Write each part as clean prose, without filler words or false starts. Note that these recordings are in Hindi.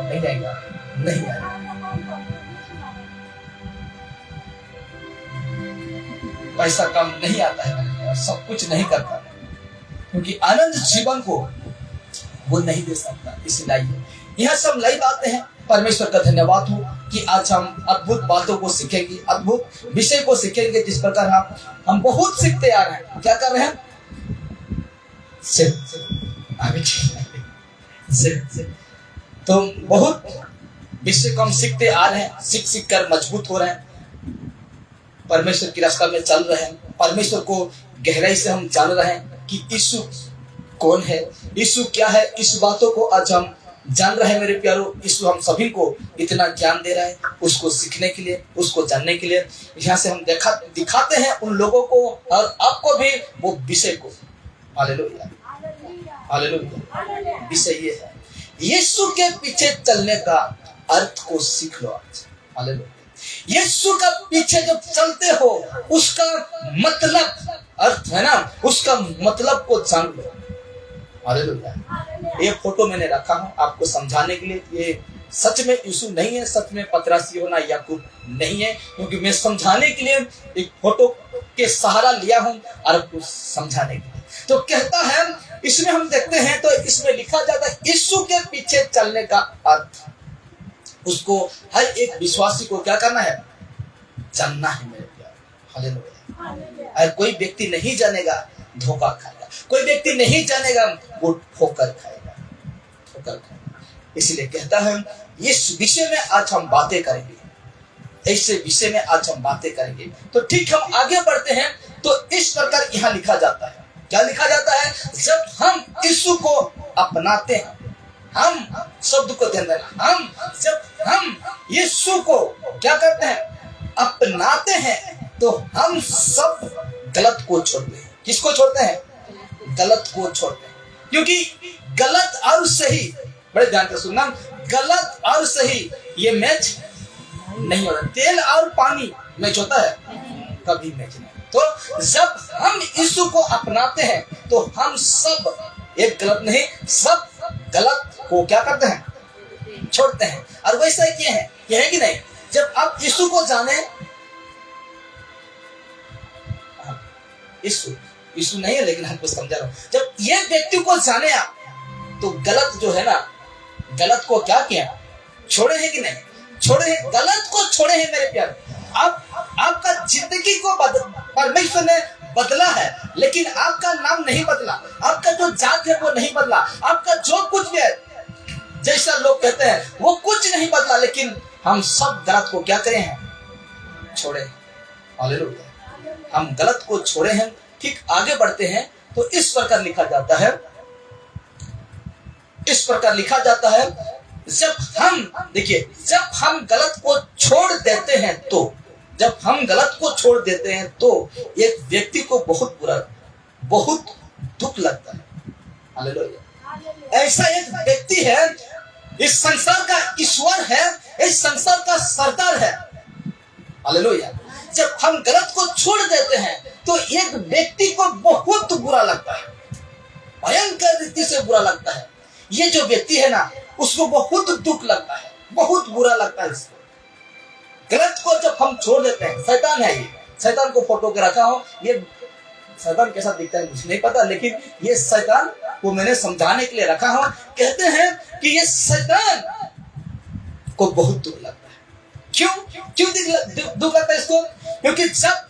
काम नहीं आएगा, नहीं आएगा। पैसा काम नहीं आता है मेरे प्यार, सब कुछ नहीं करता है, क्योंकि आनंद जीवन को वो नहीं दे सकता। इसलिए यह सब नई बातें हैं। परमेश्वर का धन्यवाद हो कि आज हम अद्भुत बातों को सीखेंगे, अद्भुत विषय को सीखेंगे, जिस प्रकार हम बहुत सीखते आ रहे हैं। क्या कर रहे हैं? तो बहुत विषय को हम सीखते आ रहे हैं, सीख सीख कर मजबूत हो रहे हैं, परमेश्वर की रास्ता में चल रहे हैं, परमेश्वर को गहराई से हम जान रहे हैं कि यीशु कौन है, यीशु क्या है। इस बातों को आज हम जान रहे हैं मेरे प्यारों। यीशु हम सभी को इतना ज्ञान दे रहा है, उसको सीखने के लिए, उसको जानने के लिए। यहाँ से हम दिखाते हैं उन लोगों को और आपको भी वो विषय को। Hallelujah, hallelujah. विषय ये है, यीशु के पीछे चलने का अर्थ को सीख लो आज। हालेलुया। यीशु का पीछे जब चलते हो, उसका मतलब अर्थ है ना, उसका मतलब को जान लो। हालेलुया। ये फोटो मैंने रखा हूं आपको समझाने के लिए। ये सच में यीशु नहीं है, सच में पतरस यूहन्ना याकूब नहीं है, क्योंकि मैं समझाने के लिए एक फोटो के सहारा लिया हूं और आपको समझाने के लिए। तो कहता है, इसमें हम देखते हैं तो इसमें लिखा जाता है यीशु के पीछे चलने का अर्थ, उसको हर एक विश्वासी को क्या करना है? जानना है मेरे प्यार। हालेलुया। और कोई व्यक्ति नहीं जानेगा, धोखा खाएगा। कोई व्यक्ति नहीं जानेगा, वो ठोकर खाएगा, ठोकर खाएगा। इसलिए कहता है इस विषय में आज हम बातें करेंगे, ऐसे विषय में आज हम बातें करेंगे। तो ठीक, हम आगे बढ़ते हैं। तो इस प्रकार यहाँ लिखा जाता है, क्या लिखा जाता है? जब हम यीशु को अपनाते हैं, हम शब्द को ध्यान देना, जब हम यीशु को क्या करते हैं? अपनाते हैं, तो हम सब गलत को छोड़ते हैं। किसको छोड़ते हैं? गलत को छोड़ते हैं। क्योंकि गलत और सही, बड़े ध्यान से सुनना, गलत और सही ये मैच नहीं होता। तेल और पानी मैच होता है? कभी मैच नहीं। तो जब हम यीशु को अपनाते हैं, तो हम सब, एक गलत नहीं, सब गलत को क्या करते हैं? छोड़ते हैं। और वैसा ही क्या है? यह है कि नहीं? जब आप यीशु को जाने, यीशु नहीं है लेकिन हमको समझा रहा हूं, जब ये व्यक्ति को जाने आप, तो गलत जो है ना, गलत को क्या किया? छोड़े हैं कि नहीं? छोड़े हैं, गलत को छोड़े हैं मेरे प्यारे। आपका जिंदगी को परमेश्वर ने बदला है, लेकिन आपका नाम नहीं बदला, आपका जो जात है वो नहीं बदला, आपका जो कुछ भी है, जैसा लोग कहते हैं, वो कुछ नहीं बदला, लेकिन हम सब गलत को क्या करे हैं? छोड़े। हालेलुया। हम गलत को छोड़े हैं। ठीक, आगे बढ़ते हैं। तो इस प्रकार लिखा जाता है, इस प्रकार लिखा जाता है, जब हम, देखिए, जब हम गलत को छोड़ देते हैं, तो जब हम गलत को छोड़ देते हैं, तो एक व्यक्ति को बहुत बुरा, बहुत दुख लगता है। हालेलुया। ऐसा एक व्यक्ति है, इस संसार का ईश्वर है, इस संसार का सरदार है। हालेलुया। जब हम गलत को छोड़ देते हैं, तो एक व्यक्ति को बहुत बुरा लगता है, भयंकर रीति से बुरा लगता है। ये जो व्यक्ति है ना, उसको बहुत दुख लगता है, बहुत बुरा लगता है इसको। गलत को जब हम छोड़ देते हैं, शैतान है ये, शैतान को फोटो के रखा हो, ये शैतान कैसा दिखता है मुझे नहीं पता, लेकिन ये शैतान को मैंने समझाने के लिए रखा हो। कहते हैं कि ये शैतान को बहुत दुख लगता है। क्यों दुख लगता है इसको? क्योंकि जब,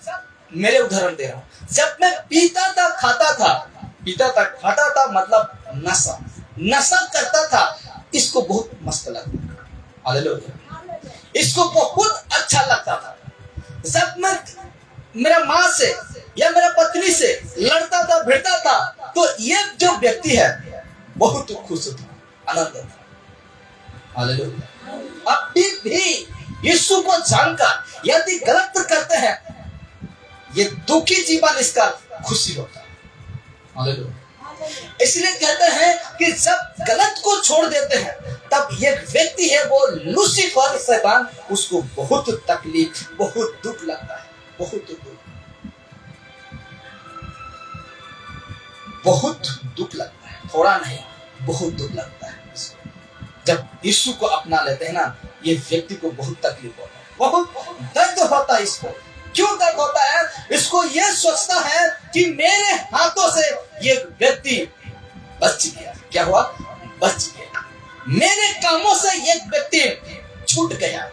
मेरे उदाहरण दे रहा हूं, जब मैं पीता था, खाता था, मतलब नशा करता था, इसको बहुत मस्त लगता था। हालेलुया। इसको बहुत अच्छा लगता था। जब मैं मेरा माँ से या मेरा पत्नी से लड़ता था, भिड़ता था, तो ये जो व्यक्ति है बहुत खुश था, आनंद था। हालेलुया। अभी भी यीशु को जानकर यदि गलत करते हैं, ये दुखी जीवन इसका खुशी होता है। हालेलुया। इसलिए कहते हैं कि जब गलत को छोड़ देते हैं, तब ये व्यक्ति है वो लूसीफर शैतान, उसको बहुत तकलीफ, बहुत दुख लगता है, बहुत दुख लगता है, थोड़ा नहीं, बहुत दुख लगता है। जब यीशु को अपना लेते हैं ना, ये व्यक्ति को बहुत तकलीफ होता है, बहुत दर्द होता है। इसको क्यों दर्द होता है? इसको ये सोचता है कि मेरे हाथों से ये व्यक्ति बच गया। क्या हुआ? बच गया। मेरे कामों से एक व्यक्ति छूट गया।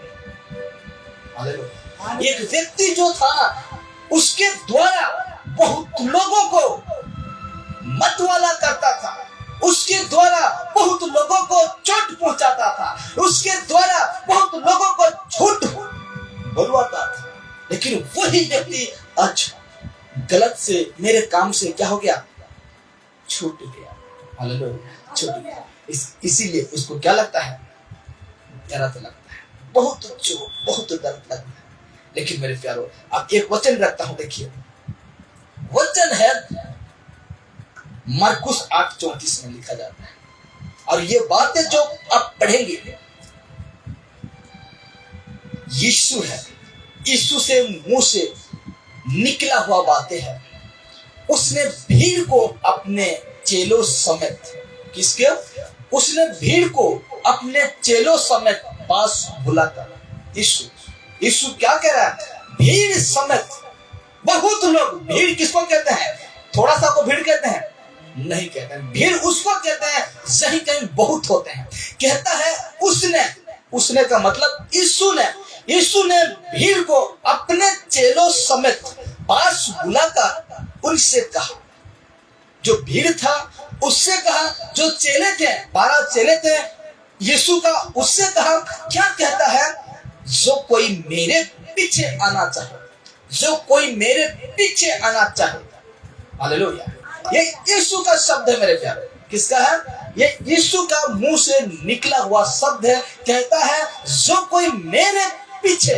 एक व्यक्ति जो था उसके द्वारा बहुत लोगों को मतवाला करता था, उसके द्वारा बहुत लोगों को चोट पहुंचाता था, उसके द्वारा बहुत लोगों को झूठ बोलवाता था। लेकिन वही व्यक्ति आज गलत से, मेरे काम से क्या हो गया? छूट गया। हालेलुया, छूट गया। इसीलिए उसको क्या लगता है? दर्द लगता है, बहुत दर्द लगता है। लेकिन मेरे प्यारो, अब एक वचन रखता हूं, देखिए वचन है मरकुस 8:34 में लिखा जाता है, और ये बातें जो आप पढ़ेंगे यीशु है, यीशु से मुंह से निकला हुआ बातें हैं। उसने भीड़ को अपने चेलों समेत, किसके? उसने भीड़ को अपने चेलों समेत पास बुलाकर, यीशु क्या कह रहा है? भीड़ समेत, बहुत लोग। भीड़ किसको कहते हैं? थोड़ा सा को भीड़ कहते हैं? नहीं कहते हैं। भीड़ उसको कहते हैं सही कहीं बहुत होते हैं। कहता है उसने का मतलब यीशु ने भीड़ को अपने चेलों समेत पास बुलाकर उनसे कहा, जो भीड़ था उससे कहा, जो चेले थे 12 चेले थे यीशु का, उससे कहा। क्या कहता है? जो कोई मेरे पीछे आना चाहे, जो कोई मेरे पीछे आना चाहे। हालेलुया, ये यीशु का शब्द है मेरे प्यारे। किसका है? ये यीशु का मुंह से निकला हुआ शब्द है। कहता है जो कोई मेरे पीछे,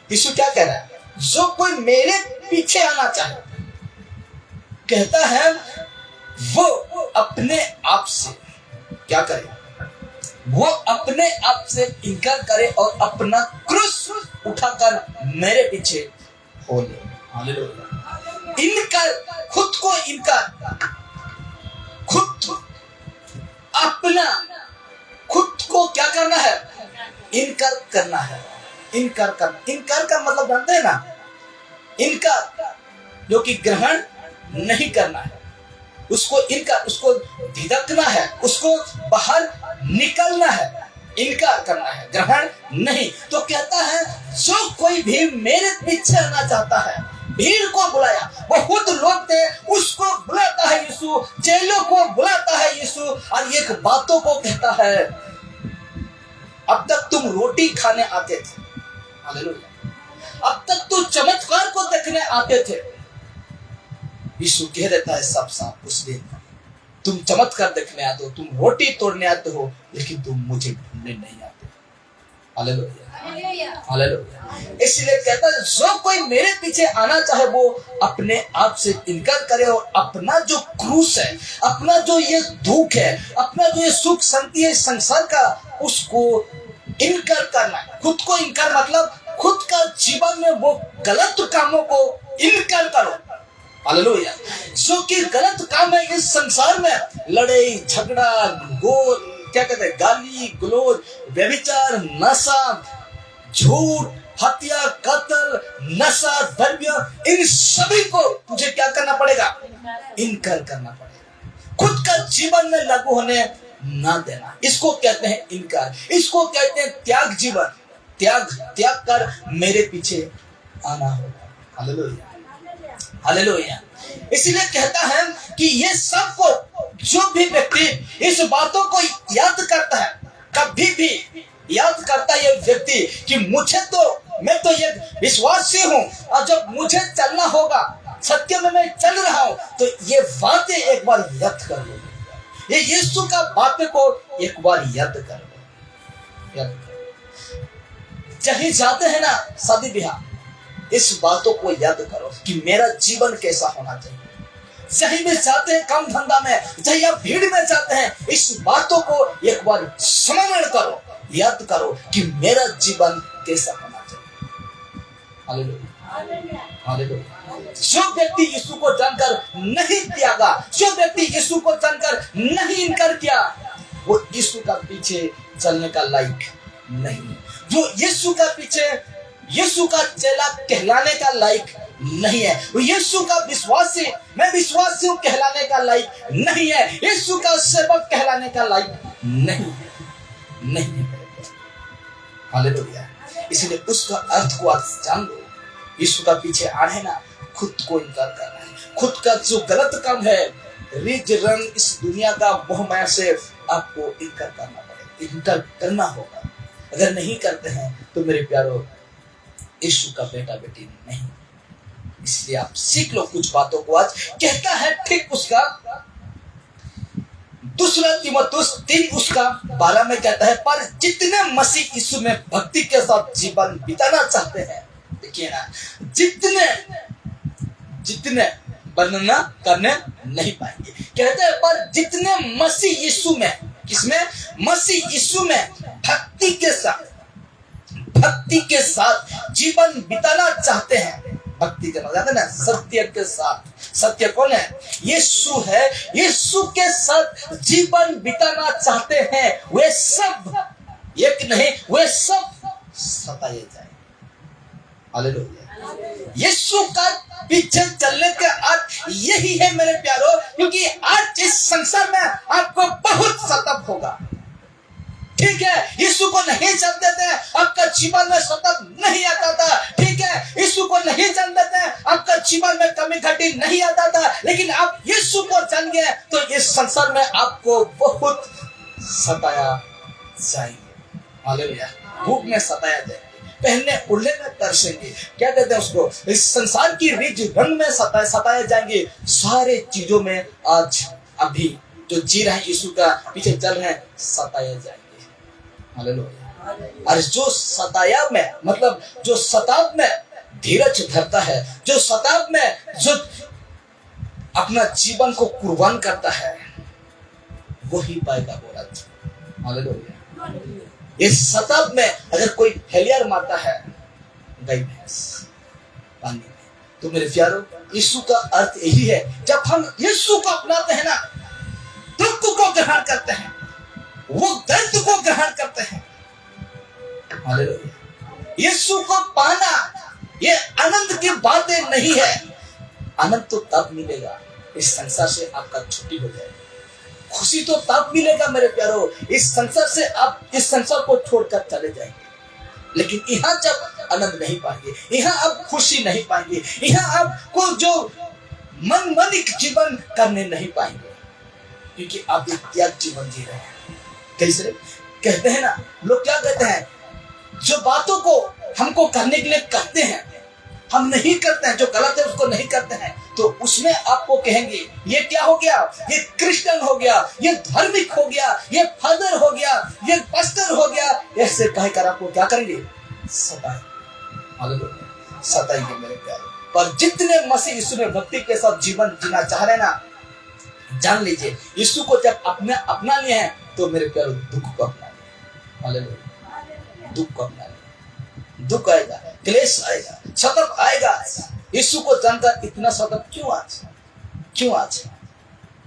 यीशु क्या कह रहा है? जो कोई मेरे पीछे आना चाहे, कहता है वो अपने आप से क्या करे? वो अपने आप से इनकार करे और अपना क्रूस उठाकर मेरे पीछे हो ले। हालेलुया, इनकार, खुद को इनकार, खुद अपना, खुद को क्या करना है? इनकार करना है। इनकार का मतलब जानते हैं ना? इनकार जो कि ग्रहण नहीं करना है, उसको इनकार, उसको धिदकना है, उसको बाहर निकलना है, इनकार करना है, ग्रहण नहीं। तो कहता है जो कोई भी मेरे पीछे आना चाहता है, भीड़ को बुलाया, बहुत लोग थे, उसको बुलाता है यीशु, चेलों को बुलाता है यीशु, और एक बातों को कहता है, अब तक तुम रोटी खाने आते थे, हालेलुया, अब तक तुम चमत्कार को देखने आते थे। यीशु कह देता है सब साफ उस दिन, तुम चमत्कार देखने आते हो, तुम रोटी तोड़ने आते हो, लेकिन तुम मुझे ढूंढने नहीं आते। Hallelujah, hallelujah. इसलिए कहता है जो कोई मेरे पीछे आना चाहे वो अपने आप से इनकार करे और अपना जो क्रूस है, अपना जो ये दुख है, अपना जो ये सुख शांति है संसार का, उसको इनकार करना। खुद को इनकार मतलब खुद का जीवन में वो गलत कामों को इनकार करो। हालेलुया, जो कि गलत काम है इस संसार में, लड़ाई झगड़ा, क्या कहते हैं, गाली गलौज, व्यभिचार, नशा, झूठ, हत्या, कत्ल, नशा, द्रव्य, इन सभी को तुझे क्या करना पड़ेगा? इनकार करना पड़ेगा। खुद का जीवन में लागू होने ना देना, इसको कहते हैं इनकार। इसको कहते हैं त्याग जीवन, त्याग कर मेरे पीछे आना होगा। Hallelujah, hallelujah. इसलिए कहता है कि ये सब को, जो भी व्यक्ति इस बातों को याद करता है, कभी भी याद करता है ये व्यक्ति कि मुझे तो, मैं तो ये विश्वासी हूँ, और जब मुझे चलना होगा सत्य में मैं चल रहा हूँ, तो ये बातें एक बार याद कर लो, ये यीशु का बातें को एक बार याद कर लो। जहीं जाते हैं ना शादी ब्याह, इस बातों को याद करो कि मेरा जीवन कैसा होना चाहिए। जहीं भी जाते हैं काम धंधा में, जहीं आप भीड़ में जाते हैं, इस बातों को एक बार स्मरण करो, याद करो कि मेरा जीवन कैसा होना चाहिए। Hallelujah, hallelujah. जो व्यक्ति यीशु को जानकर नहीं त्यागा, जो व्यक्ति यीशु को जानकर नहीं इनकार किया, वो यीशु का पीछे चलने का लायक नहीं। जो यीशु का पीछे, यीशु का चेला कहलाने का लायक नहीं है। वो यीशु का विश्वासी, मैं विश्वासी हूं कहलाने का लायक नहीं है। यीशु का सेवक कहलाने का लायक नहीं है। हालेलुया। इसलिए उसका अर्थ को आज जान लो। यीशु का पीछे आना है ना, खुद को इनकार करना है। खुद का जो गलत काम है, रिज रंग इस दुनिया का मोह माया से आपको इनकार करना पड़ेगा, इनकार करना होगा। अगर नहीं करते हैं तो मेरे प्यारो यीशु का बेटा बेटी नहीं। इसलिए आप सीख लो कुछ बातों को। आज कहता है ठीक उसका 2 तीमुथियुस 3 उसका 12 में कहता है, पर जितने मसीह यीशु में भक्ति के साथ जीवन बिताना चाहते हैं, देखिए ना, जितने वर्णना करने नहीं पाएंगे। कहते हैं पर जितने मसीह यीशु में, किसमें? मसीह यीशु में भक्ति के साथ जीवन बिताना चाहते हैं। भक्ति के मतलब ना सत्य के साथ। सत्य कौन है? यीशु है। यीशु के साथ जीवन बिताना चाहते हैं, वे सब, एक नहीं, वे सब सताए जाए। हालेलुया। यीशु का पीछे चलने का अर्थ यही है मेरे प्यारो, क्योंकि आज इस संसार में आपको बहुत सतर्क होगा। ठीक है, यीशु को नहीं जानते थे, आपका जीवन में सतत नहीं आता था। ठीक है, यीशु को नहीं जानते थे, आपका जीवन में कमी घटी नहीं आता था। लेकिन आप यीशु को जान गए तो इस संसार में आपको बहुत सताया जाएंगे। हालेलुया। भूख में सताया जाएंगे, पहनने उड़ने में तरसेंगे, क्या कहते हैं उसको, इस संसार की रिज रंग में सताए जाएंगे। सारे चीजों में आज अभी जो जी रहे हैं, यीशु का पीछे चल रहे हैं, सताए जाएंगे। हालेलुया। और जो सताया में, मतलब जो सताव में धीरज धरता है, जो सताव में जो अपना जीवन को कुर्बान करता है, वही पाएगा वो राज्य। हालेलुया। इस सताव में अगर कोई फेलियर मारता है, गाय भैंस पानी में, तो मेरे प्यारो यीशु का अर्थ यही है। जब हम यीशु को अपनाते हैं ना, दुख को ग्रहण करते हैं, वो दर्द को ग्रहण करते हैं। हालेलुया। यीशु को पाना ये आनंद की बातें नहीं है। आनंद तो तब मिलेगा इस संसार से आपका छुट्टी हो जाएगी। खुशी तो तब मिलेगा मेरे प्यारो, इस संसार से आप इस संसार को छोड़कर चले जाएंगे। लेकिन यहाँ जब आनंद नहीं पाएंगे, यहाँ आप खुशी नहीं पाएंगे, यहाँ आपको जो मनमानिक जीवन करने नहीं पाएंगे, क्योंकि आप एक त्याग जीवन जी रहे हैं। कैसे कहते हैं ना, लोग क्या कहते हैं, जो बातों को हमको करने के लिए कहते हैं हम नहीं करते हैं, जो गलत है उसको नहीं करते हैं, तो उसमें आपको कहेंगे ये क्या हो गया, ये क्रिश्चियन हो गया, ये धार्मिक हो गया, ये फादर हो गया, ये पास्टर हो गया। ऐसे कहकर आपको क्या करेंगे? सताएंगे मेरे प्यारे। पर जितने मसीह यीशु में भक्ति के साथ जीवन जीना चाह रहे हैं ना, जान लीजिए यीशु को जब अपना लिए हैं तो मेरे प्यारे दुख को अपना लिया। हालेलुया। दुख को अपना लिया। दुख आएगा, क्लेश आएगा, सतर्क आएगा। यीशु को जानकर इतना सतर्क क्यों आज?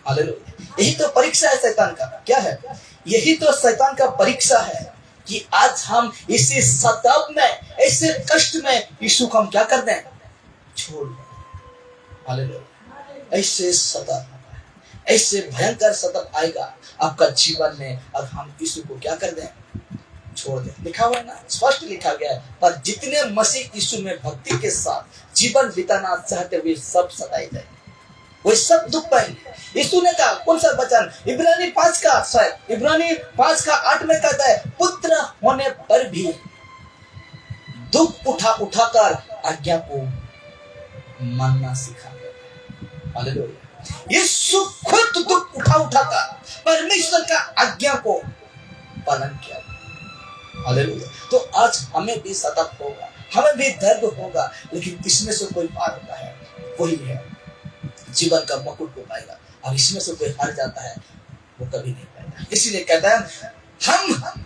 हालेलुया। यही तो परीक्षा है शैतान का। क्या है? यही तो शैतान का परीक्षा है कि आज हम इसी सताव में, ऐसे कष्ट में यीशु को हम क्या कर दें? छोड़ दें। हालेलुया। ऐसे सताव, ऐसे भयंकर सताव आएगा आपका जीवन में, अब हम यीशु को क्या कर दें? छोड़ दें। लिखा हुआ है ना, स्पष्ट लिखा गया है, पर जितने मसीह यीशु में भक्ति के साथ जीवन बिताना चाहते हुए सब सताए जाएंगे, वे सब दुख पाएंगे। यीशु ने कहा, कौन सा वचन? इब्रानी 5 का 8 में कहता है, पुत्र होने पर भी दुख उठाकर आज्ञा को मानना सिखा। हालेलुया। यीशु खुद दुख उठाकर परमेश्वर का आज्ञा को पालन किया। हालेलुया। तो आज हमें भी सतर्क होगा, हमें भी दर्द होगा, लेकिन इसमें से कोई पार होता है, वही है जीवन का मुकुट को पाएगा। और इसमें से कोई हार जाता है, वो कभी नहीं पाएगा। इसीलिए कहता है हम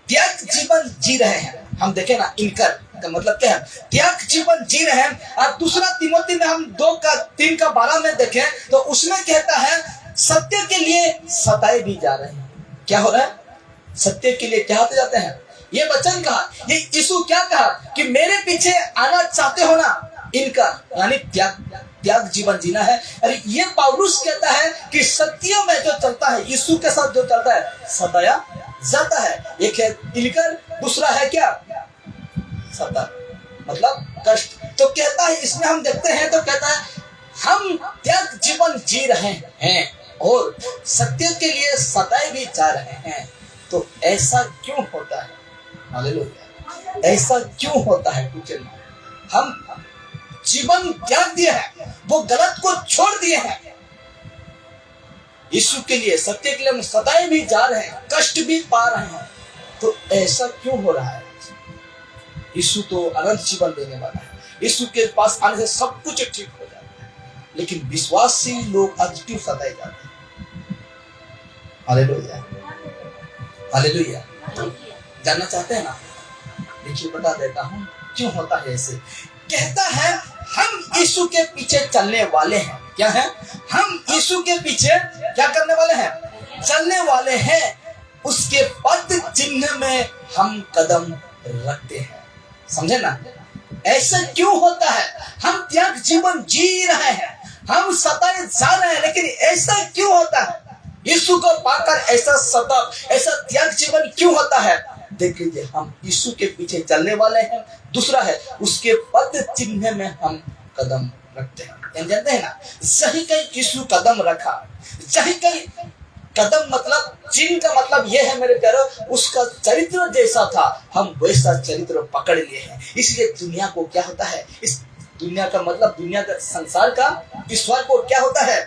त्याग जीवन जी रहे हैं। हम देखें ना, इनकार का मतलब क्या है? त्याग जीवन जी रहे हैं। और 2 तीमुथियुस में हम 2:3 का 12 में देखें तो उसमें कहता है सत्य के लिए सताए भी जा रहे हैं। क्या हो रहा है? सत्य के लिए क्या होते जाते हैं? ये वचन कहा, ये यीशु क्या कहा कि मेरे पीछे आना चाहते हो ना, इनका यानी त्याग जीवन जीना है। अरे ये पौलुस कहता है कि सत्य में जो चलता है, यीशु के साथ जो चलता है, सताया जाता है। एक है इनकर, दूसरा है क्या? सता, मतलब कष्ट। तो कहता है, इसमें हम देखते हैं तो कहता है हम त्याग जीवन जी रहे हैं और सत्य के लिए सताए भी जा रहे हैं। तो ऐसा क्यों होता है? हालेलुया। ऐसा क्यों होता है? कुछ हम जीवन त्याग दिए हैं, वो गलत को छोड़ दिए हैं, यीशु के लिए, सत्य के लिए हम सताए भी जा रहे हैं, कष्ट भी पा रहे हैं। तो ऐसा क्यों हो रहा है? यीशु तो अनंत जीवन देने वाला है, यीशु के पास आने से सब कुछ ठीक हो जाता है, लेकिन विश्वासी लोग आज क्यों सताए जाते हैं? Hallelujah, hallelujah. जानना चाहते हैं ना? देखिए बता देता हूं क्यों होता है ऐसे। कहता है हम यीशु के पीछे चलने वाले हैं। क्या है? हम यीशु के पीछे क्या करने वाले हैं? चलने वाले हैं। उसके पद चिन्ह में हम कदम रखते हैं। समझे ना? ऐसा क्यों होता है? हम त्याग जीवन जी रहे हैं, हम सताए जा रहे हैं, लेकिन ऐसा क्यों होता है? यीशु को पाकर ऐसा सता, ऐसा त्याग जीवन क्यों होता है? देखिए, हम यीशु के पीछे चलने वाले हैं। दूसरा है उसके पद चिन्ह में हम कदम रखते हैं। जानते हैं ना, सही कहीं यीशु कदम रखा, सही कहीं कदम मतलब चिन्ह का मतलब यह है मेरे प्यारो, उसका चरित्र जैसा था, हम वैसा चरित्र पकड़ लिए हैं। इसलिए दुनिया को क्या होता है? इस दुनिया का मतलब दुनिया का, संसार का ईश्वर को क्या होता है?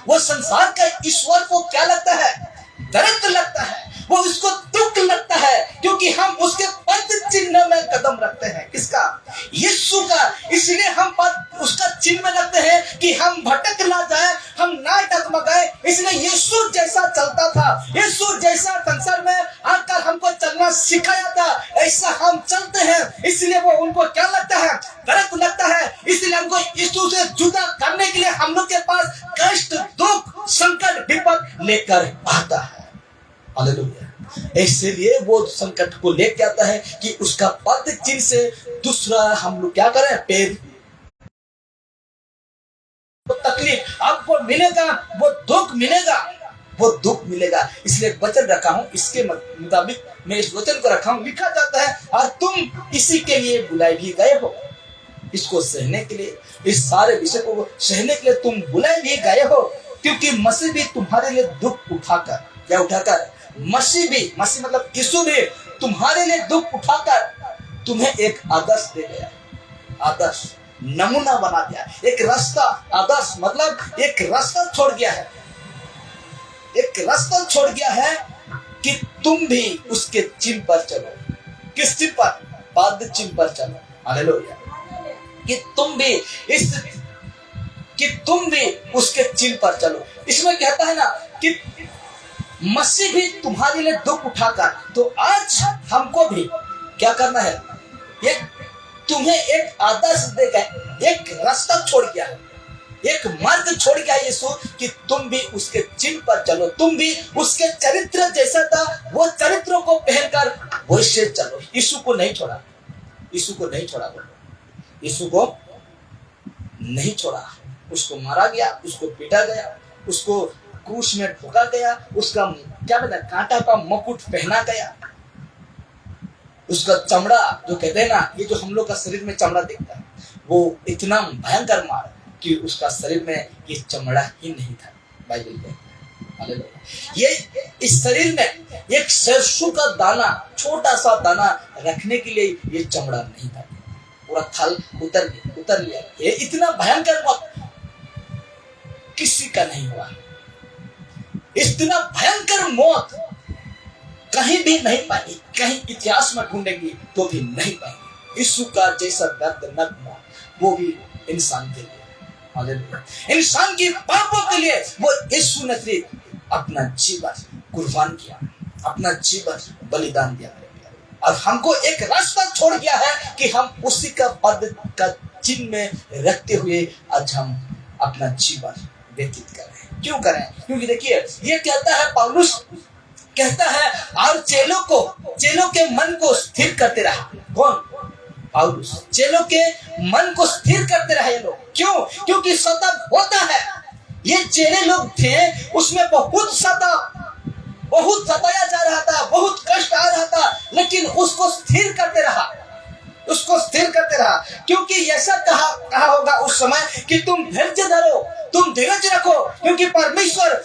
वो संसार का ईश्वर को क्या लगता है? दर्द लगता है, वो उसको दुख लगता है, क्योंकि हम उसके पद चिन्ह में कदम रखते हैं। किसका? यीशु का। इसलिए हम पद उसका चिन्ह में रखते हैं कि हम भटक ना जाए, हम ना डगमगाए। इसलिए यीशु जैसा चलता था, यीशु जैसा संसार में आकर हमको चलना सिखाया था, ऐसा हम चलते हैं। इसलिए वो उनको क्या लगता है? दर्द लगता है। इसलिए हमको यीशु से जुदा करने के लिए हम लोग के पास कष्ट, दुख, संकट, विपद लेकर आता है। हालेलुया। इसलिए वो संकट को लेके आता है कि उसका पद चिन्ह से दूसरा हम लोग क्या करें? पैर, वो तकलीफ आपको मिलेगा, वो दुख मिलेगा, वो दुख मिलेगा। इसलिए वचन रखा हूं, इसके मुताबिक मैं इस वचन को रखा हूं। लिखा जाता है, और तुम इसी के लिए बुलाए भी गए हो, इसको सहने के लिए, इस सारे विषय को सहने के लिए तुम बुलाए भी गए हो, क्योंकि मसीह भी तुम्हारे लिए दुख उठाकर, क्या उठाकर? मसीह भी, मसीह मतलब यीशु भी तुम्हारे लिए दुख उठाकर तुम्हें एक आदर्श दे गया। आदर्श, नमूना बना दिया, एक रास्ता। आदर्श मतलब एक रास्ता छोड़ गया है, एक रास्ता छोड़ गया है कि तुम भी उसके चिन्ह पर चलो। किस चिन्ह पर? पद चिन्ह पर चलो। हालेलुया। कि तुम भी उसके चिन्ह पर चलो। इसमें कहता है ना कि मसीह भी तुम्हारे लिए दुख उठाकर, तो आज हमको भी क्या करना है? तुम्हें एक आदर्श देगा, एक रास्ता छोड़ गया है, एक मार्ग छोड़ गया है यीशु, कि तुम भी उसके चिन्ह पर चलो, तुम भी उसके चरित्र जैसा था, वो चरित्रों को पहनकर वैसे चलो। यीशु को नहीं छोड़ा, यीशु को नहीं छोड़ा, यीशु को नहीं छोड़ा। उसको मारा गया, उसको पीटा गया, उसको क्रूस में ठोका गया, उसका क्या कहते हैं, कांटा का मुकुट पहना गया, उसका चमड़ा जो कहते हैं ना, ये जो हम लोग का शरीर में चमड़ा दिखता है, वो इतना भयंकर मार कि उसका शरीर में ये चमड़ा ही नहीं था। बाइबल में ये इस शरीर में एक सरसों का दाना, छोटा सा दाना रखने के लिए ये चमड़ा नहीं था, पूरा थल उतर लिया। ये इतना भयंकर मौत किसी का नहीं हुआ। इतना भयंकर मौत कहीं भी नहीं पाई, कहीं इतिहास में ढूंढेंगे तो भी नहीं पाएंगे। यीशु का जैसा दर्दनाक मौत, वो भी इंसान के लिए, हालेलुया, इंसान के पापों के लिए वो यीशु ने अपना जीवन कुर्बान किया, अपना जीवन बलिदान दिया, और हमको एक रास्ता छोड़ गया है कि हम उसी का पद का चिन्ह में रखते हुए आज हम अपना जीवन व्यतीत कर रहे हैं। क्यों करें? क्योंकि देखिए ये कहता है पौलुस कहता है और चेलों के मन को स्थिर करते रहा। कौन? पौलुस। चेलों के मन को स्थिर करते रहे लोग। क्यों? क्योंकि सतत होता है। ये चेले लोग थे, उसमें बहुत सताया जा रहा था, बहुत कष्ट आ रहा था, लेकिन उसको स्थिर करते रहा। क्योंकि ऐसा कहा होगा उस समय कि तुम धैर्य धरो, तुम धीरज रखो, क्योंकि परमेश्वर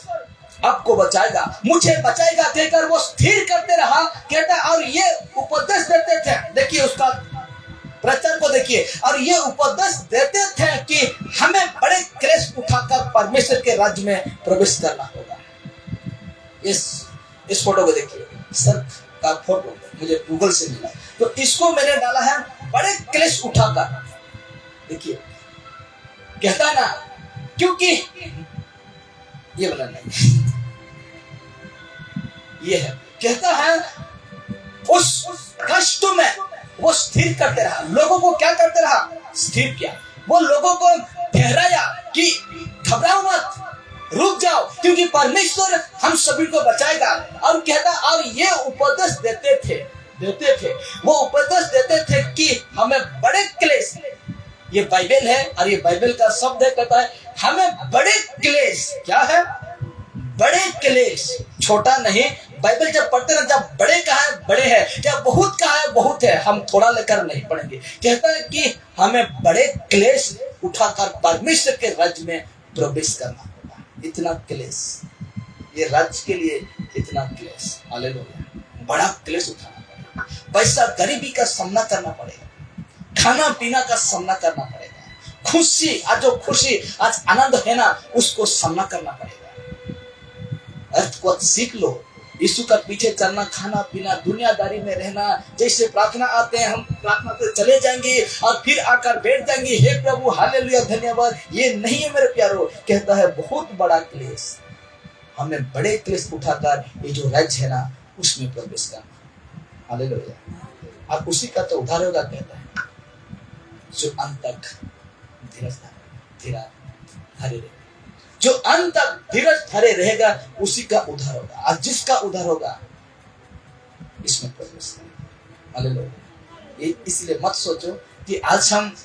आपको बचाएगा, मुझे बचाएगा कहकर वो स्थिर करते रहा। कहता और ये उपदेश देते थे, देखिए उसका प्रचार को देखिए, और ये उपदेश देते थे कि हमें बड़े क्लेश उठाकर परमेश्वर के राज्य में प्रवेश करना होगा। इस फोटो को देखिए, सर का फोटो मुझे गूगल से मिला, तो इसको मैंने डाला है बड़े क्लेश उठाकर। देखिए कहता है ना, क्योंकि ये वाला नहीं, ये है। कहता है उस कष्ट में वो स्थिर करते रहा। लोगों को क्या करते रहा? स्थिर किया। वो लोगों को ठहराया कि घबराओ मत, रुक जाओ, क्योंकि परमेश्वर हम सभी को बचाएगा। और कहता और ये उपदेश देते थे, वो उपदेश देते थे कि हमें बड़े क्लेश, ये बाइबल है और ये बाइबल का शब्द है, कहता है हमें बड़े क्लेश, क्या है? बड़े क्लेश, छोटा नहीं। बाइबल जब पढ़ते ना, जब बड़े कहा है बड़े है, जब बहुत कहा है बहुत है, हम थोड़ा लेकर नहीं पढ़ेंगे। कहता है कि हमें बड़े क्लेश उठाकर परमेश्वर के राज्य में प्रवेश करना होगा। इतना क्लेश, ये राज्य के लिए इतना क्लेश, हालेलुया, बड़ा क्लेश उठाना पड़ेगा। पैसा गरीबी का सामना करना पड़ेगा, खाना पीना का सामना करना पड़ेगा, खुशी, आज जो खुशी आज आनंद है ना, उसको सामना करना पड़ेगा। अर्थ को सीख लो, यीशु का पीछे चलना, खाना पीना, दुनियादारी में रहना, जैसे प्रार्थना आते हैं हम प्रार्थना से चले जाएंगे और फिर आकर बैठ जाएंगे, हे प्रभु हालेलुया धन्यवाद, ये नहीं है मेरे प्यारो। कहता है बहुत बड़ा क्लेश, हमें बड़े क्लेश उठाकर ये जो राज्य है ना उसमें प्रवेश करना, हालेलुया। और उसी का तो उद्धार होगा। कहता है जो अंत तक धीरज धरे, जो अंत तक धीरज धरे रहेगा उसी का उद्धार होगा। और जिसका उद्धार होगा इसमें प्रवेश करेगा, हालेलुया। इसलिए मत सोचो कि आज हम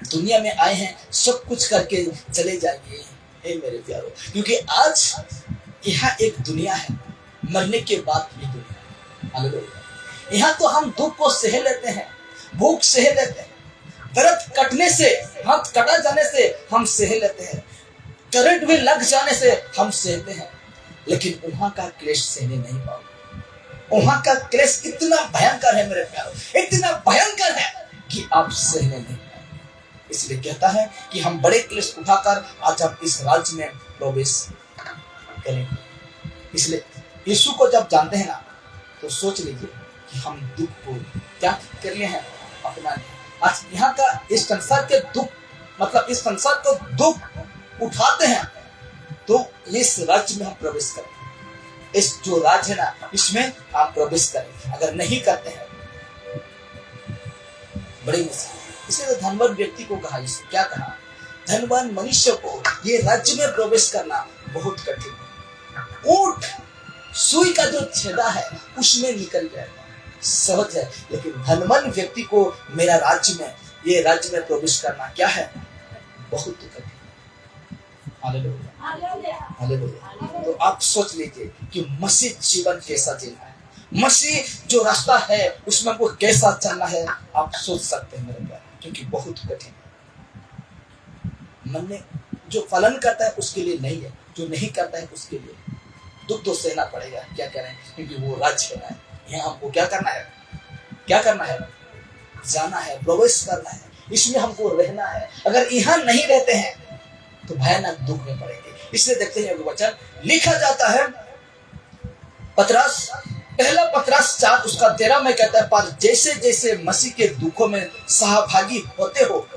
दुनिया में आए हैं सब कुछ करके चले जाएंगे, हे मेरे प्यारो, क्योंकि आज यहाँ एक दुनिया है, मरने के बाद भी दुनिया है, हालेलुया। यहाँ तो हम दुख को सह लेते हैं, भूख सह लेते हैं, दर्द कटने से, हाथ कटा जाने से हम सह लेते हैं, करंट भी लग जाने से हम सहते हैं, लेकिन वहां का क्लेश सहने नहीं पाओगे। वहां का क्लेश इतना भयंकर है मेरे प्यारो, इतना भयंकर है कि आप सहने नहीं पाओगे। इसलिए कहता है कि हम बड़े क्लेश उठाकर आज आप इस राज्य में प्रवेश करेंगे। इसलिए यीशु को जब जानते हैं ना, तो सोच लीजिए कि हम दुख को क्या कर लिए हैं, अपना आज यहाँ का इस संसार के दुख, मतलब इस संसार को दुख उठाते हैं, तो इस राज्य में हम प्रवेश करें। इस जो राज्य है ना इसमें आप प्रवेश करें। अगर नहीं करते हैं बड़ी मुश्किल। इसलिए तो धनवान व्यक्ति को कहा, इसे क्या कहा, धनवान मनुष्य को ये राज्य में प्रवेश करना बहुत कठिन है। ऊंट सुई का जो छेदा है उसमें निकल जाएगा, सहज है, लेकिन धनवान व्यक्ति को मेरा राज्य में, ये राज्य में प्रवेश करना क्या है, बहुत कठिन। Hallelujah, hallelujah. तो आप सोच लीजिए कि मसीह जीवन कैसा जीना है, मसीह जो रास्ता है उसमें वो कैसा चलना है, आप सोच सकते हैं मेरे प्यारे, क्योंकि बहुत कठिन है। मन में जो पालन करता है उसके लिए नहीं है, जो नहीं करता है उसके लिए दुख तो सहना पड़ेगा। क्या करें, क्योंकि वो राज्य है, यहाँ हमको क्या करना है, जाना है, प्रवेश करना है, इसमें हमको रहना है। अगर यहाँ नहीं रहते हैं तो भयानक दुख में पड़ेंगे। इसलिए देखते हैं वचन लिखा जाता है, पहला पतरस 4 उसका 13 में कहता है, पर जैसे जैसे मसीह के दुखों में सहभागी होते हो,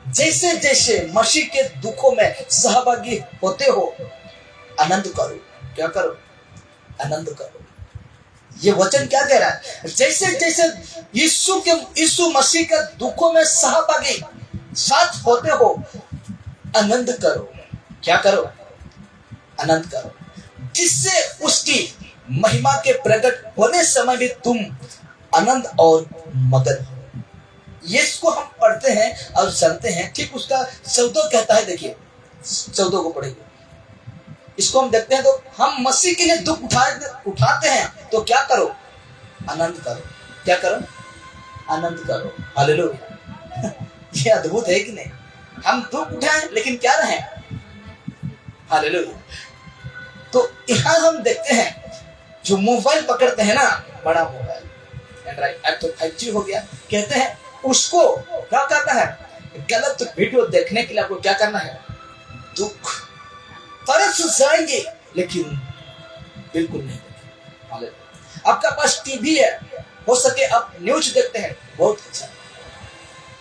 जैसे जैसे मसीह के दुखों में सहभागी होते हो, आनंद करो। क्या करो, आनंद करो। ये वचन क्या कह रहा है, जैसे जैसे यीशु मसीह के दुखों में सहभागी साथ होते हो, आनंद करो। क्या करो, आनंद करो, जिससे उसकी महिमा के प्रकट होने समय भी तुम आनंद और मगन हो। ये इसको हम पढ़ते हैं और जानते हैं। ठीक उसका 14 कहता है, देखिए 14 को पढ़ेंगे, इसको हम देखते हैं। तो हम मसीह के लिए दुख उठाते हैं तो क्या करो, आनंद करो। क्या करो, आनंद करो। हालेलुया। ये अद्भुत है कि नहीं? हम दुख उठाएं लेकिन क्या रहे, हालेलुया। तो यहां हम देखते हैं जो मोबाइल पकड़ते हैं ना, बड़ा मोबाइल एंड्रॉइड, अब तो 5G हो गया, कहते हैं उसको क्या कहता है, गलत वीडियो देखने के लिए आपको क्या करना है, दुख तरस जाएंगे लेकिन बिल्कुल नहीं देखेंगे। आपका पास टीवी है, हो सके आप न्यूज देखते हैं, बहुत अच्छा,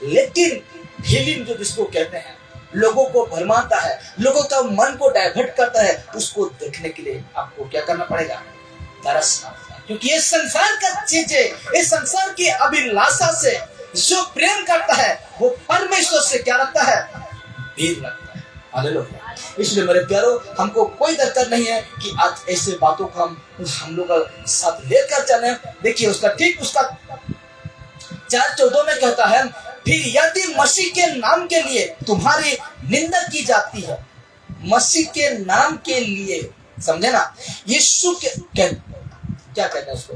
लेकिन फिल्म जो जिसको कहते हैं लोगों को भरमाता है, लोगों का मन को डाइवर्ट करता है, उसको देखने के लिए आपको क्या करना पड़ेगा, तरसना पड़ेगा। क्योंकि ये संसार का चीज है, इस संसार की अभिलाषा से जो प्रेम करता है वो परमेश्वर से क्या रखता है, भीड़ रखता है। हालेलुया। इसलिए मेरे प्यारो, हमको कोई दरकार नहीं है कि आज ऐसे बातों को हम लोग का साथ लेकर चले। देखिए उसका ठीक उसका 4:14 में कहता है, फिर यदि मसीह के नाम के लिए तुम्हारी निंदा की जाती है, मसीह के नाम के लिए, समझे ना, यीशु के क्या कहते हैं उसको,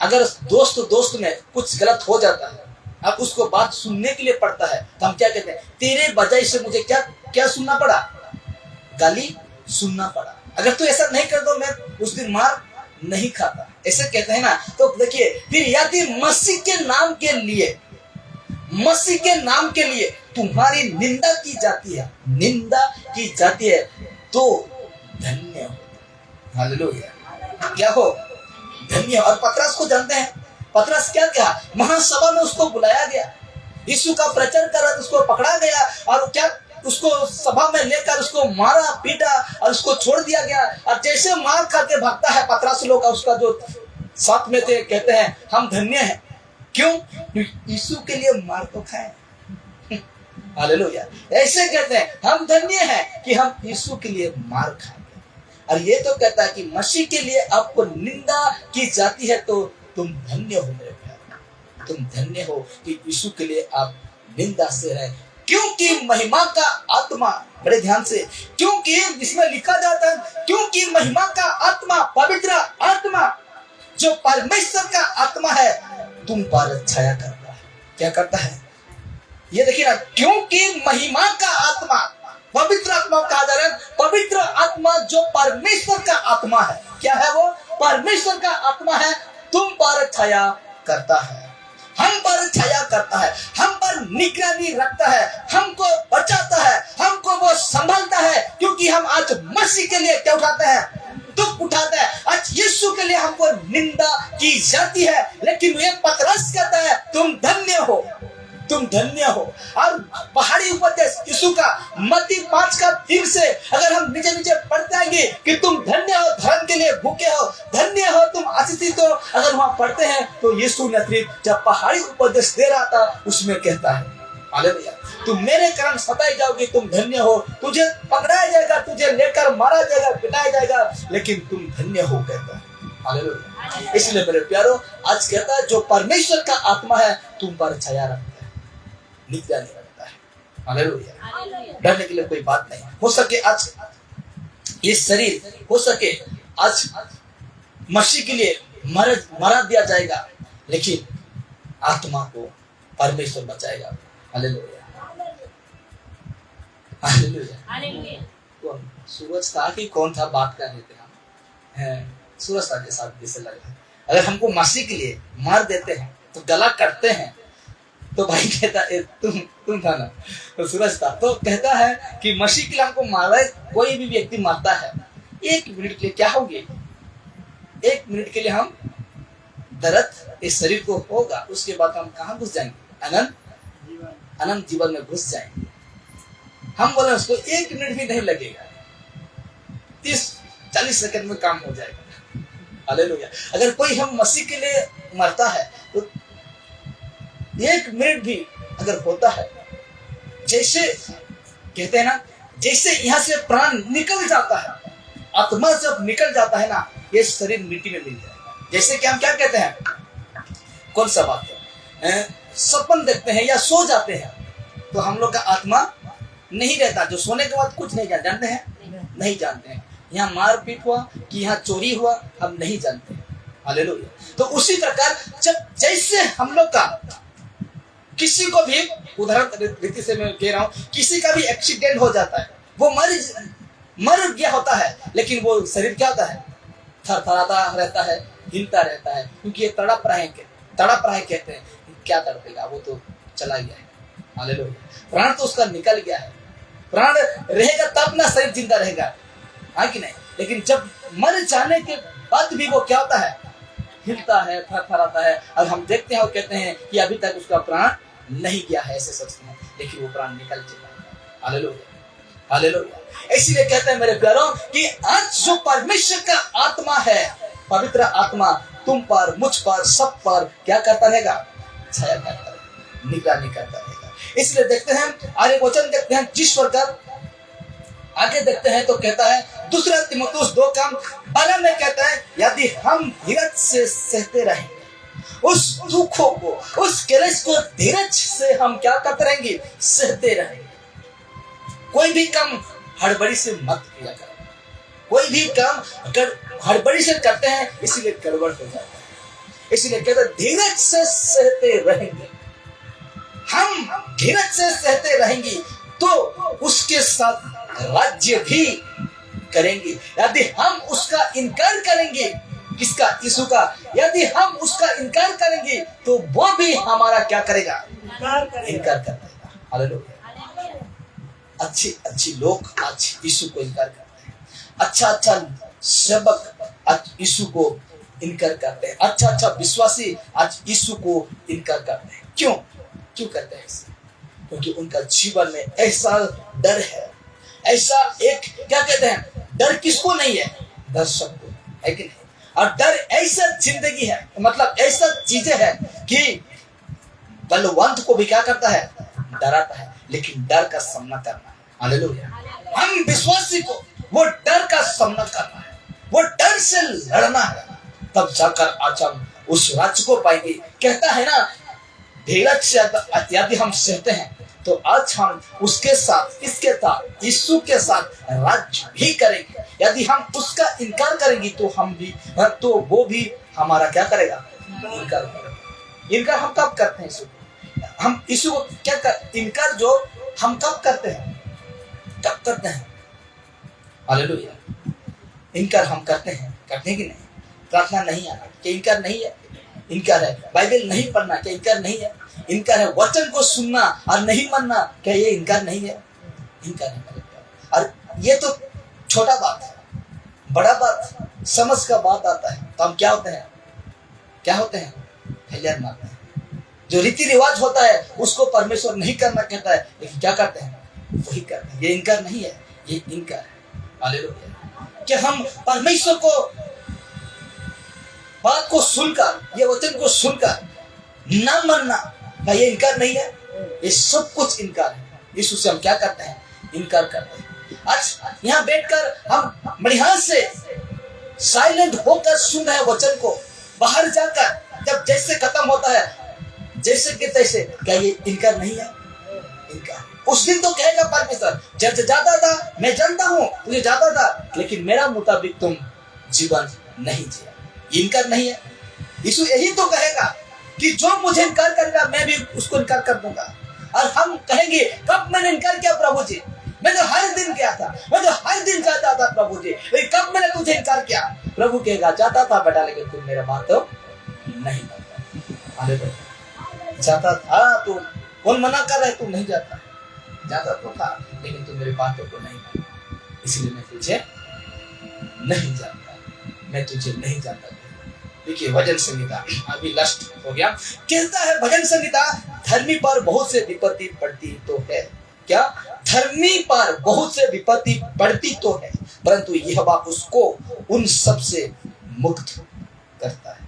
अगर दोस्त में कुछ गलत हो जाता है, अब उसको बात सुनने के लिए पड़ता है, तो हम क्या कहते हैं, तेरे वजह से मुझे क्या सुनना पड़ा, गाली सुनना पड़ा। अगर तू ऐसा नहीं कर दो मैं उस दिन मार नहीं खाता, ऐसे कहते हैं ना। तो देखिए, फिर यदि मसीह के नाम के लिए तुम्हारी निंदा की जाती है तो धन्य हो। हालेलुया। क्या हो, धन्य। और पतरस को जानते हैं, पतरस क्या कहा, महासभा में उसको बुलाया गया, यीशु का प्रचार कर रहा था, उसको पकड़ा गया और क्या उसको सभा में लेकर उसको मारा पीटा और उसको छोड़ दिया गया। और जैसे मार खा के भागता है पतरस लोग, उसका जो साथ में थे, कहते हैं हम धन्य हैं। क्यों? यीशु के लिए मार तो खाए। हालेलुया। ऐसे कहते हैं हम धन्य हैं कि हम यीशु के लिए मार खाएंगे। और ये तो कहता है कि मसीह के लिए आपको निंदा की जाती है तो तुम धन्य हो मेरे प्यारे, तुम धन्य हो कि यीशु के लिए आप निंदा से रहे। क्योंकि महिमा का आत्मा, बड़े ध्यान से, क्योंकि इसमें लिखा जाता है, क्योंकि महिमा का आत्मा, पवित्र आत्मा जो परमेश्वर का आत्मा है तुम पर छाया करता है। क्या करता है, ये देखिए ना, क्योंकि महिमा का आत्मा, पवित्र आत्मा कहा जा रहा है, पवित्र आत्मा जो परमेश्वर का आत्मा है, क्या है वो, परमेश्वर का आत्मा है, तुम पर छाया करता है, हम पर छाया करता है, हम पर निगरानी रखता है, हमको बचाता है, हमको वो संभालता है। क्योंकि हम आज मसीह के लिए क्या उठाते हैं, दुख उठाते हैं। आज यीशु के लिए हमको निंदा की जाती है, लेकिन ये पतरस कहता है तुम धन्य हो, तुम धन्य हो। और पहाड़ी उपदेश यीशु का मत्ती 5:3 से अगर हम नीचे पढ़ते आएंगे कि तुम धन्य हो, धर्म के लिए भूखे हो, धन्य हो तुम आशीषित हो, अगर वहां पढ़ते हैं तो यीशु ने जब पहाड़ी उपदेश दे रहा था उसमें कहता है, हालेलुया, तुम मेरे कारण सताए जाओगे, तुम धन्य हो, तुझे पकड़ाया जाएगा, तुझे लेकर मारा जाएगा, पिटाया जाएगा, लेकिन तुम धन्य हो, कहता है। हालेलुया। इसलिए मेरे प्यारो, आज कहता है जो परमेश्वर का आत्मा है तुम पर छाया रखता है, निगरानी रखता है। हालेलुया। डरने के लिए कोई बात नहीं। हो सके आज ये शरीर, हो सके आज मसीह के लिए मरा दिया जाएगा, लेकिन आत्मा को परमेश्वर बचाएगा। Hallelujah, hallelujah. कौन सूरज था कि कौन था, बात कर रहे थे हम, सूरज था के साथ जैसे लग रहा है। अगर हमको मसीह के लिए मार देते हैं तो गला करते हैं, तो भाई कहता है तुम था ना, तो सूरज था, तो कहता है कि मसीह के लिए हमको मारा, कोई भी व्यक्ति मारता है 1 मिनट के लिए क्या होगी, 1 मिनट के लिए हम दर्द इस शरीर को होगा, उसके बाद हम कहाँ घुस जाएंगे, अनंत जीवन में घुस जाएंगे। हम बोले उसको 1 मिनट भी नहीं लगेगा, 30-40 सेकंड में काम हो जाएगा। हालेलुया। अगर कोई हम मसीह के लिए मरता है तो 1 मिनट भी अगर होता है, जैसे कहते हैं ना जैसे यहाँ से प्राण निकल जाता है, आत्मा जब निकल जाता है ना, ये शरीर मिट्टी में मिल जाएगा। जैसे कि हम क्या कहते हैं, कौन सा बात है, सपन देखते हैं या सो जाते हैं, तो हम लोग का आत्मा नहीं रहता। जो सोने के बाद कुछ नहीं जानते हैं, नहीं जानते हैं यहाँ मारपीट हुआ कि यहाँ चोरी हुआ, हम नहीं जानते हैं। हालेलुया। तो उसी प्रकार जब जैसे हम लोग का किसी को भी, उदाहरण रीति से मैं कह रहा हूँ, किसी का भी एक्सीडेंट हो जाता है, वो मर गया होता है, लेकिन वो शरीर क्या होता है, थरथराता रहता है, हिलता रहता है, क्योंकि ये तड़प रहे कहते हैं। क्या तड़पेगा, वो तो चला गया है। हालेलुया। प्राण तो उसका निकल गया है। प्राण रहेगा तब ना शरीर जिंदा रहेगा, हाँ कि नहीं। लेकिन जब मर जाने के बाद भी वो क्या होता है, हिलता है, थरथराता है, और हम देखते हैं और कहते हैं कि अभी तक उसका प्राण नहीं गया है, ऐसे सोचते हैं, लेकिन वो प्राण निकल चुका है। Hallelujah, hallelujah. इसीलिए कहते हैं मेरे प्यारों कि आज जो परमेश्वर का आत्मा है, पवित्र आत्मा तुम पर, मुझ पर, सब पर क्या करता रहेगा, छाया करता रहेगा, निगरानी करता रहेगा। इसलिए देखते हैं आगे वचन देखते हैं, जिस प्रकार आगे देखते हैं तो कहता है, दूसरा तीमुथियुस 2:12 में कहता है, यदि हम धीरज से सहते रहेंगे, उस दुखों को, उस क्लेश को धीरज से हम क्या करते रहेंगे, सहते रहेंगे। कोई भी काम हड़बड़ी से मत किया करो। कोई भी काम अगर हड़बड़ी से करते हैं, इसीलिए गड़बड़ हो जाता है। इसलिए कहते हैं धीरज से सहते रहेंगे। हम धीरज से सहते रहेंगे तो उसके साथ राज्य भी करेंगे। यदि हम उसका इनकार करेंगे, किसका, यीशु का, यदि हम उसका इनकार करेंगे तो वो भी हमारा क्या करेगा, इनकार कर देगा। हालेलुया। अच्छी लोग आज यीशु को इनकार करते हैं। अच्छा सेवक आज यीशु को इनकार करते हैं। अच्छा विश्वासी आज यीशु को इनकार करते हैं। क्यों करते हैं? क्योंकि उनका जीवन में ऐसा डर है, ऐसा एक क्या कहते हैं, डर किसको नहीं है, डर सबको है कि नहीं। और डर ऐसा जिंदगी है, मतलब ऐसा चीजें है कि बलवंत को भी क्या करता है, डराता है, लेकिन डर का सामना करना है। हालेलुया। हम विश्वासी को वो डर का सामना करना है, वो डर से लड़ना है, तब जाकर आज हम उस राज्य को पाएंगे। कहता है ना, धीरज से यदि हम सहते हैं तो आज हम उसके साथ, इसके साथ, यीशु के साथ राज्य भी करेंगे। यदि हम उसका इनकार करेंगे तो हम भी, तो वो भी हमारा क्या करेगा, इनकार करेगा। इनकार हम कब करते हैं? हम यीशु को क्या इनकार जो हम कब करते हैं, हालेलुया। इनकार हम करते हैं कि नहीं? प्रार्थना नहीं आना क्या इनकार नहीं है? इनकार है। बाइबल नहीं पढ़ना क्या इनकार नहीं है? इनकार है। वचन को सुनना और नहीं मानना क्या ये इनकार नहीं है? इनकार है। और ये तो छोटा बात है, बड़ा बात समझ का बात आता है तो हम क्या होते हैं, फेलियर मानते हैं। जो रीति रिवाज होता है उसको परमेश्वर नहीं करना कहता है, लेकिन क्या करते हैं, वही करते हैं। ये इनकार नहीं है, ये इनकार है। हालेलुया। कि हम परमेश्वर को बात को सुनकर, ये वचन को सुनकर ना मानना, क्या ये इनकार नहीं है? ये सब कुछ इनकार है। यीशु से हम क्या करते हैं, इनकार करते हैं। आज यहाँ बैठकर हम बढ़िया से साइलेंट होकर सुन रहे हैं वचन को, बाहर जाकर जब जैसे खत्म होता है जैसे कि तैसे, क्या ये इनकार नहीं है? इनकार। उस दिन तो कहेगा परमेश्वर, जब जाता था, मैं जानता हूं तुझे जाता था, लेकिन मेरा मुताबिक तुम जीवन नहीं जिया। इनकार नहीं है। यीशु यही तो कहेगा कि जो मुझे इनकार करेगा मैं भी उसको इनकार कर दूंगा। और हम कहेंगे, कब मैंने इनकार किया प्रभु जी? मैं तो हर दिन गया था, मैं तो हर दिन जाता था प्रभु जी, लेकिन कब मैंने तुझे इनकार किया? प्रभु कहेगा, जाता था बेटा, लेकिन तुम मेरा बात तो नहीं मानता। जाता था तो कौन मना कर रहा है? तुम नहीं जाता, जाता तो था, लेकिन तुम मेरी बातों को नहीं मानता, इसलिए मैं तुझे नहीं जानता, मैं तुझे नहीं जानता। देखिए भजन संहिता अभी लास्ट हो गया। कहता है भजन संहिता, धर्मी पर बहुत से विपत्ति पड़ती तो है। क्या? धर्मी पर बहुत से विपत्ति पड़ती तो है, परंतु यहोवा उसको उन सब से मुक्त करता है।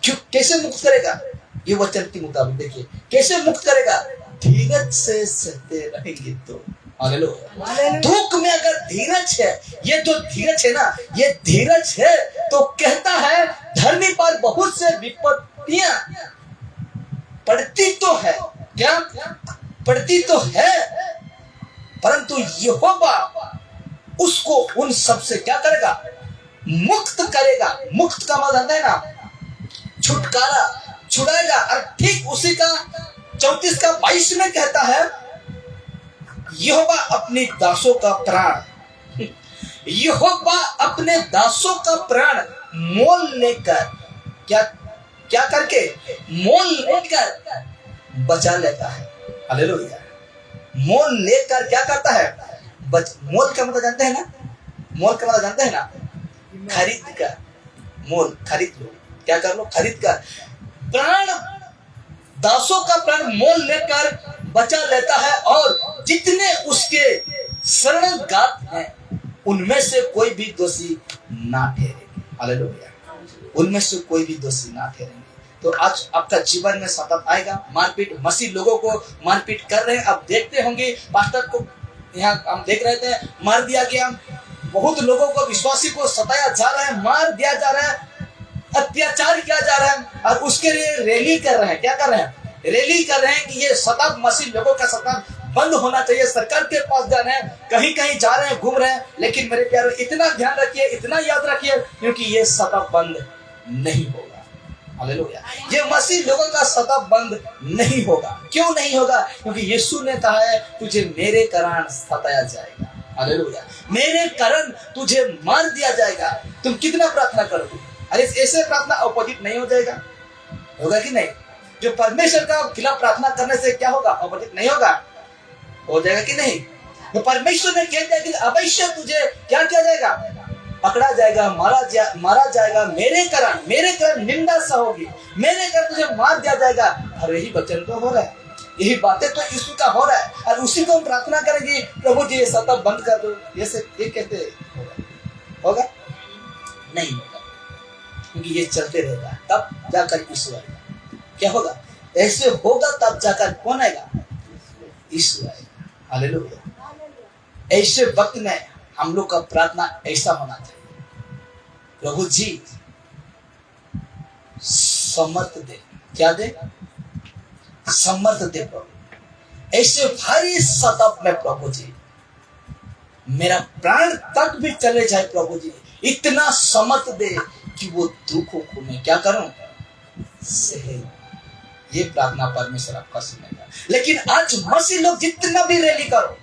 क्यों? कैसे मुक्त करेगा? ये वचन के मुताबिक देखिए कैसे मुक्त करेगा। धीरज से सहते रहेंगे तो हालेलुया। दुख में अगर धीरज है, ये जो धीरज है ना, ये धीरज है तो कहता है धर्मी पर बहुत से विपत्तियां पड़ती तो है, क्या पड़ती तो है, परंतु यहोवा उसको उन सब से क्या करेगा, मुक्त करेगा। मुक्त का मतलब है ना छुटकारा, छुड़ाएगा। और ठीक उसी का 34 का 22 में कहता है यहोवा अपने दासों का प्राण, यहोवा अपने दासों का प्राण मोल लेकर क्या क्या करके, मोल लेकर बचा लेता है। हालेलुया। मोल लेकर क्या करता है, मोल का मतलब जानते हैं ना, मोल का मतलब जानते हैं ना, खरीद कर, मोल खरीद लो, क्या कर लो, खरीद कर। प्राण, दासों का प्राण मोल लेकर बचा लेता है, और जितने उसके शरणगात हैं उनमें से कोई भी दोषी ना ठहरेंगे। हालेलुया। उनमें से कोई भी दोषी ना ठहरेंगे। तो आज आपका जीवन में सतत आएगा मारपीट, मसीह लोगों को मारपीट कर रहे हैं। आप देखते होंगे पास्टर को, यहाँ हम देख रहे थे, मार दिया गया, बहुत लोगों को, विश्वासी को सताया जा रहा है, मार दिया जा रहा है, अत्याचार किया जा रहा है, और उसके लिए रैली कर रहे हैं। क्या कर रहे हैं, रैली कर रहे हैं कि ये सतत मसीह लोगों का सतत बंद होना चाहिए। सरकार के पास जा रहे हैं, कहीं कहीं जा रहे हैं, घूम रहे हैं, लेकिन मेरे प्यारे इतना ध्यान रखिए, इतना याद रखिए, क्योंकि ये सतत बंद नहीं होगा। हालेलुया। ये मसीह लोगों का सतत बंद नहीं होगा। क्यों नहीं होगा, क्योंकि यीशु ने कहा है तुझे मेरे कारण सताया जाएगा। हालेलुया। मेरे कारण तुझे मार दिया जाएगा। तुम कितना प्रार्थना करोगे, अरे ऐसे प्रार्थना अपोजिट नहीं हो जाएगा, होगा कि नहीं? जो परमेश्वर का खिलाफ प्रार्थना करने से क्या होगा, अपोजिट नहीं होगा, हो जाएगा कि नहीं? तो परमेश्वर ने कह दिया कि अवश्य तुझे क्या किया जाएगा, पकड़ा जाएगा, मारा जाएगा, मेरे कारण निंदा सा होगी, मेरे कारण तुझे मार दिया जाएगा। और यही वचन तो हो रहा है, यही बातें तो यीशु का हो रहा है, और उसी को हम प्रार्थना करेंगे प्रभु जी ये सतत बंद कर दो। ये कहते होगा नहीं होगा, क्योंकि ये चलते रहेगा, तब जाकर यीशु आएगा। क्या होगा, ऐसे होगा तब जाकर कौन आएगा, यीशु आएगा। हालेलुया। ऐसे वक्त में हम लोग का प्रार्थना ऐसा होना चाहिए, प्रभु जी समर्थ दे, क्या दे, समर्थ दे प्रभु। ऐसे भारी सतत में प्रभु जी मेरा प्राण तक भी चले जाए प्रभु जी, इतना समर्थ दे कि वो दुखों को मैं क्या करूं, सहे। ये प्रार्थना परमेश्वर आपका सुनेगा। लेकिन आज मसीह लोग जितना भी रैली करो,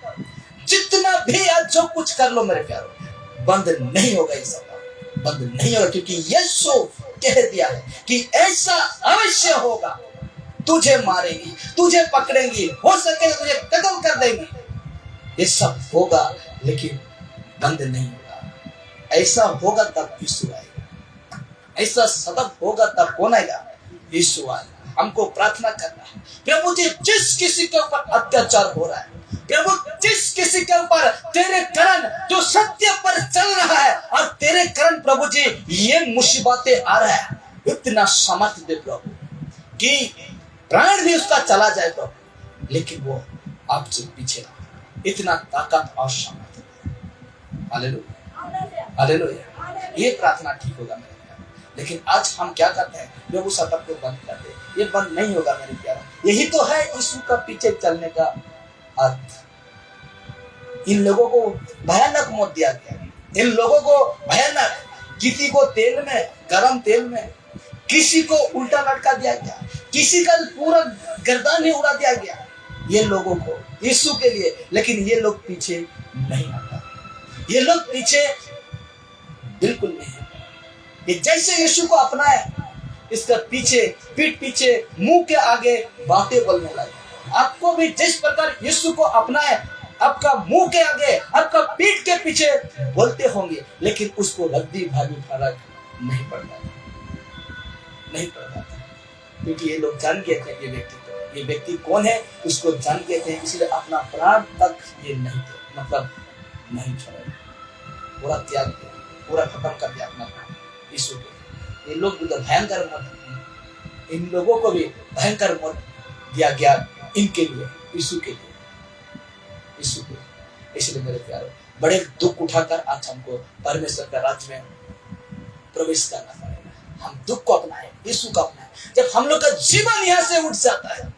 जितना भी आज जो कुछ कर लो मेरे प्यारो, बंद नहीं होगा, ये सब बंद नहीं होगा, क्योंकि यीशु कह दिया है कि ऐसा अवश्य होगा, तुझे मारेंगी, तुझे पकड़ेंगी, हो सके तुझे कत्ल कर देंगी। ये सब होगा, लेकिन बंद नहीं होगा। ऐसा होगा तब यीशु आएगा, ऐसा सतत होगा तब कौन आएगा, यीशु आएगा। हमको प्रार्थना करना है, प्रभु जी जिस किसी के ऊपर अत्याचार हो रहा है, प्रभु जिस किसी के ऊपर तेरे कारण जो सत्य पर चल रहा है, और तेरे कारण प्रभु जी ये मुसीबतें आ रहा है, इतना सामर्थ्य दे प्रभु कि प्राण भी उसका चला जाए प्रभु, लेकिन वो आपसे पीछे ना, इतना ताकत और सामर्थ्य दे। Hallelujah, hallelujah. ये प्रार्थना ठीक होगा मेरे प्यारे। लेकिन आज हम क्या करते हैं, प्रभु सतत को बंद कर दे, ये बंद नहीं होगा मेरे प्यारे। यही तो है यीशु का पीछे चलने का अर्थ। इन लोगों को भयानक मौत दिया गया, इन लोगों को भयानक, किसी को तेल में, गरम तेल में, किसी को उल्टा लटका दिया गया, किसी का पूरा गर्दन ही उड़ा दिया गया, ये लोगों को यीशु के लिए। लेकिन ये लोग पीछे नहीं हटा, ये लोग पीछे बिल्कुल नहीं हटा। ये जैसे यीशु को अपनाया, इसका पीछे, पीठ पीछे, मुंह के आगे बातें बोलने लगे। आपको भी जिस प्रकार यीशु को अपनाए, आपका मुंह के आगे, आपका पीठ के पीछे बोलते होंगे, लेकिन उसको रद्दी भागी फर्क नहीं पड़ता, नहीं पड़ता, क्योंकि ये लोग जान गए थे ये व्यक्ति कौन है, उसको जान गए थे, इसलिए अपना प्राण तक ये नहीं थे, मतलब नहीं छोड़ा, पूरा त्याग दिया, पूरा खत्म कर दिया अपना प्राण यीशु के। ये लोग भी तो भयंकर मौत, इन लोगों को भी भयंकर मौत दिया गया, इनके लिए, यीशु के लिए, यीशु के। इसलिए मेरे प्यारों, बड़े दुख उठाकर आज हमको परमेश्वर का राज्य में प्रवेश करना पड़ेगा। हम दुख को अपनाएं, यीशु को अपनाएं। जब हम लोग का जीवन यहाँ से उठ जाता है,